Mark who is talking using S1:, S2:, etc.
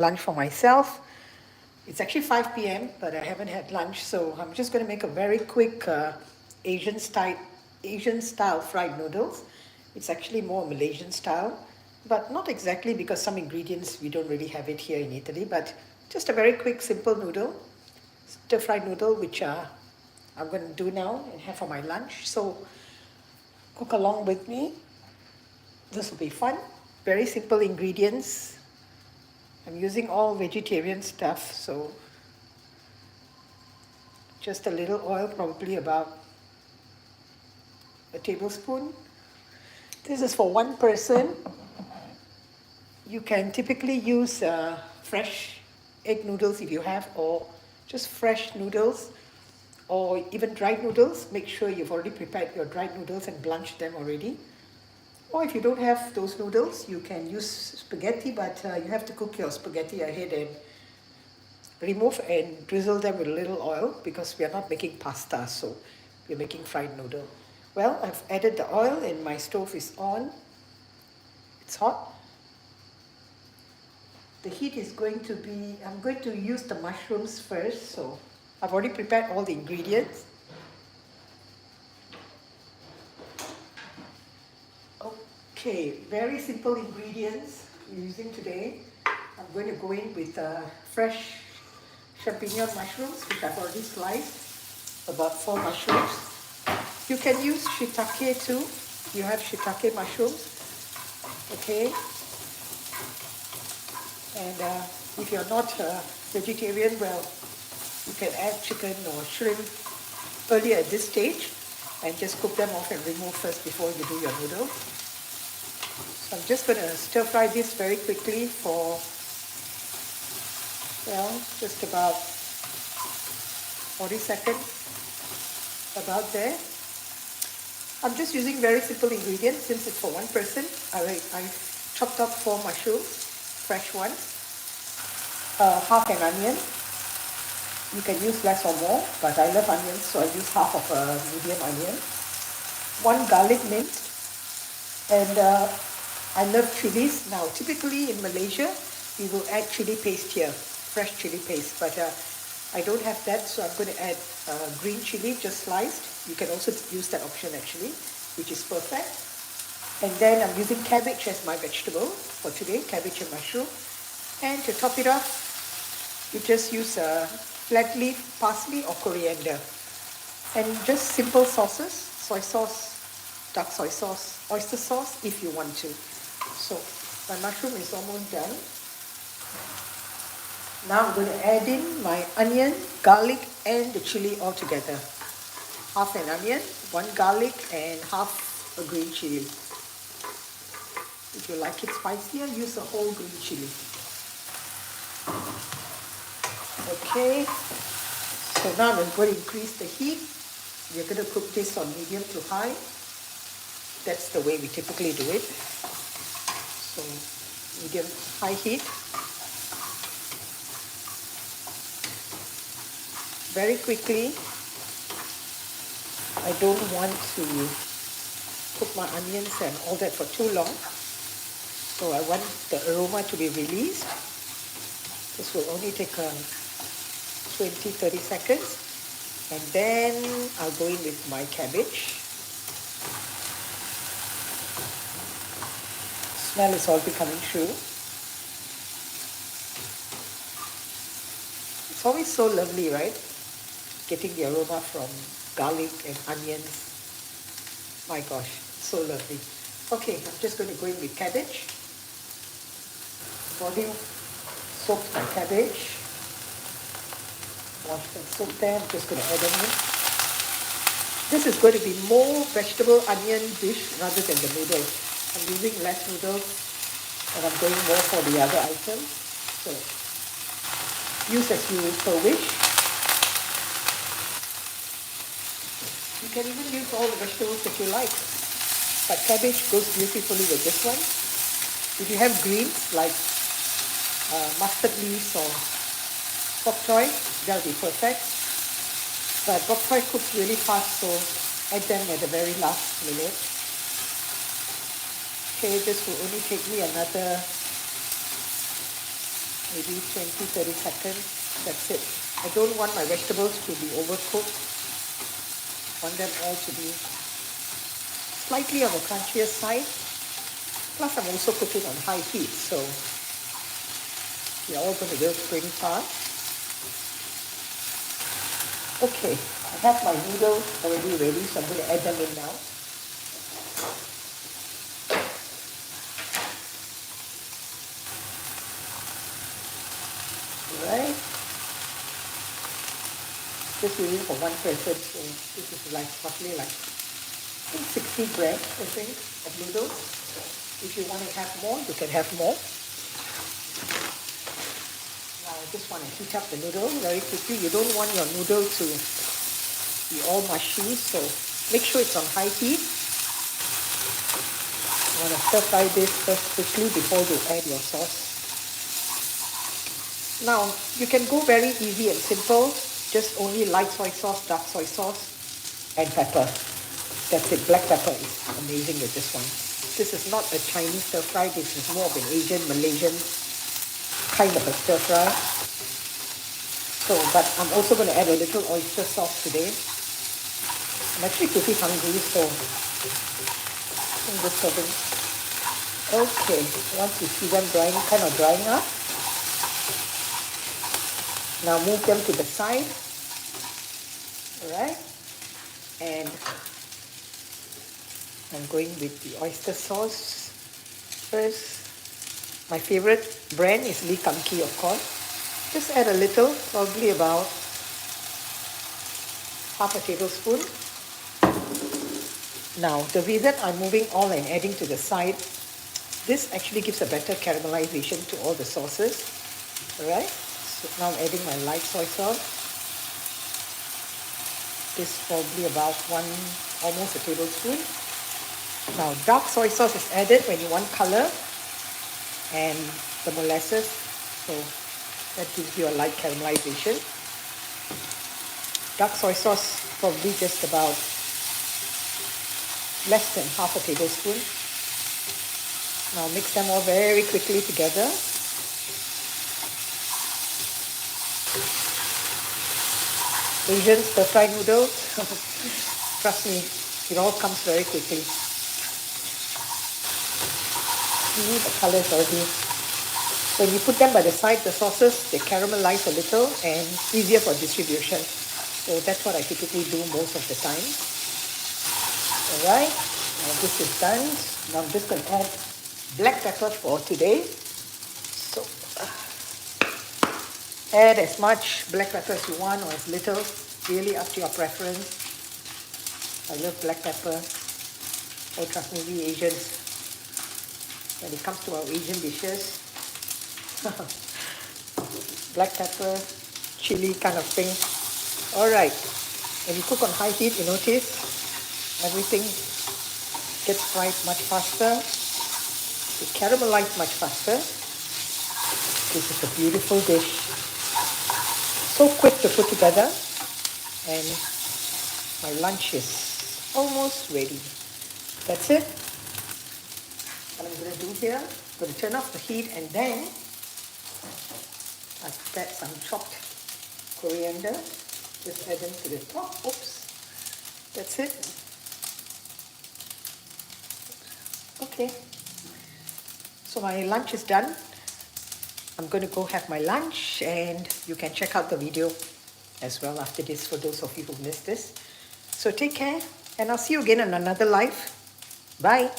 S1: lunch for myself. It's actually 5 p.m., but I haven't had lunch, so I'm just going to make a very quick Asian style Asian style fried noodles. It's actually more Malaysian style, but not exactly because some ingredients we don't really have it here in Italy, but just a very quick simple noodle, stir fried noodle, which I'm going to do now and have for my lunch. So cook along with me. This will be fun. Very simple ingredients. I'm using all vegetarian stuff, so just a little oil, probably about a tablespoon. This is for one person. You can typically use fresh egg noodles if you have, or just fresh noodles, or even dried noodles. Make sure you've already prepared your dried noodles and blanched them already. Or if you don't have those noodles, you can use spaghetti, but you have to cook your spaghetti ahead and remove and drizzle them with a little oil because we are not making pasta, so we're making fried noodle. Well, I've added the oil and my stove is on. It's hot. The heat is going to be, I'm going to use the mushrooms first, so I've already prepared all the ingredients. Okay, very simple ingredients we're using today. I'm going to go in with fresh champignon mushrooms, which I've already sliced, about 4 mushrooms. You can use shiitake too. You have shiitake mushrooms, okay? And if you're not vegetarian, well, you can add chicken or shrimp earlier at this stage and just cook them off and remove first before you do your noodles. So I'm just going to stir fry this very quickly for, well, just about 40 seconds, about there. I'm just using very simple ingredients since it's for one person. I chopped up 4 mushrooms, fresh ones, half an onion. You can use less or more, but I love onions, so I use half of a medium onion. 1 garlic minced, and I love chilies. Now, typically in Malaysia, we will add chili paste here, fresh chili paste, but I don't have that, so I'm going to add green chili, just sliced. You can also use that option actually, which is perfect. And then I'm using cabbage as my vegetable for today, cabbage and mushroom. And to top it off, you just use flat leaf, parsley or coriander. And just simple sauces, soy sauce, dark soy sauce, oyster sauce if you want to. So my mushroom is almost done. Now I'm going to add in my onion, garlic and the chili all together. Half an onion, 1 garlic and half a green chili. If you like it spicier, use a whole green chili. Okay, so now I'm going to increase the heat. We're going to cook this on medium to high. That's the way we typically do it. So medium high heat. Very quickly. I don't want to cook my onions and all that for too long. So I want the aroma to be released. This will only take 20-30 seconds. And then I'll go in with my cabbage. Smell is all becoming through. It's always so lovely, right? Getting the aroma from garlic and onions. My gosh, so lovely. Okay, I'm just going to go in with cabbage. Already soaked my cabbage. Wash and soak them. I'm just going to add them in. This is going to be more vegetable onion dish rather than the noodles. I'm using less noodles and I'm going more for the other items. So use as you so wish. You can even use all the vegetables that you like. But cabbage goes beautifully with this one. If you have greens like mustard leaves or bok choy, that'll be perfect. But bok choy cooks really fast, so add them at the very last minute. Okay, this will only take me another maybe 20-30 seconds. That's it. I don't want my vegetables to be overcooked. I want them all to be slightly on the crunchier side. Plus I'm also cooking on high heat, so they're all going to wilt pretty fast. Okay, I have my noodles already ready, so I'm going to add them in now. Right. Just using for one person, so this is like roughly like 60 grams, I think, of noodles. If you want to have more, you can have more. Now I just want to heat up the noodle very quickly. You don't want your noodle to be all mushy, so make sure it's on high heat. You want to stir fry this first quickly before you add your sauce. Now, you can go very easy and simple, just only light soy sauce, dark soy sauce, and pepper. That's it. Black pepper is amazing with this one. This is not a Chinese stir fry, this is more of an Asian, Malaysian kind of a stir fry. So, but I'm also going to add a little oyster sauce today. I'm actually pretty hungry, so I'm just serving. Okay, once you see them drying, kind of drying up, now move them to the side, alright, and I'm going with the oyster sauce first. My favorite brand is Lee Kum Kee, of course. Just add a little, probably about half a tablespoon. Now, the reason I'm moving all and adding to the side, this actually gives a better caramelization to all the sauces, alright. So now I'm adding my light soy sauce. This is probably about almost a tablespoon. Now dark soy sauce is added when you want color, and the molasses, so that gives you a light caramelization. Dark soy sauce probably just about less than half a tablespoon. Now mix them all very quickly together. Asian stir-fry noodles, trust me, it all comes very quickly. See, the colors already. When you put them by the side, the sauces, they caramelize a little and easier for distribution. So that's what I typically do most of the time. Alright, now this is done. Now I'm just going to add black pepper for today. So add as much black pepper as you want or as little, really up to your preference. I love black pepper. Oh, trust me, we Asians, when it comes to our Asian dishes, black pepper, chili kind of thing. Alright, when you cook on high heat, you notice everything gets fried much faster. It caramelizes much faster. This is a beautiful dish. So quick to put together, and my lunch is almost ready. That's it. What I'm going to do here, I'm going to turn off the heat, and then I've got some chopped coriander. Just add them to the top. Oops. That's it. Okay. So my lunch is done. I'm going to go have my lunch, and you can check out the video as well after this for those of you who missed this. So take care, and I'll see you again in another live. Bye.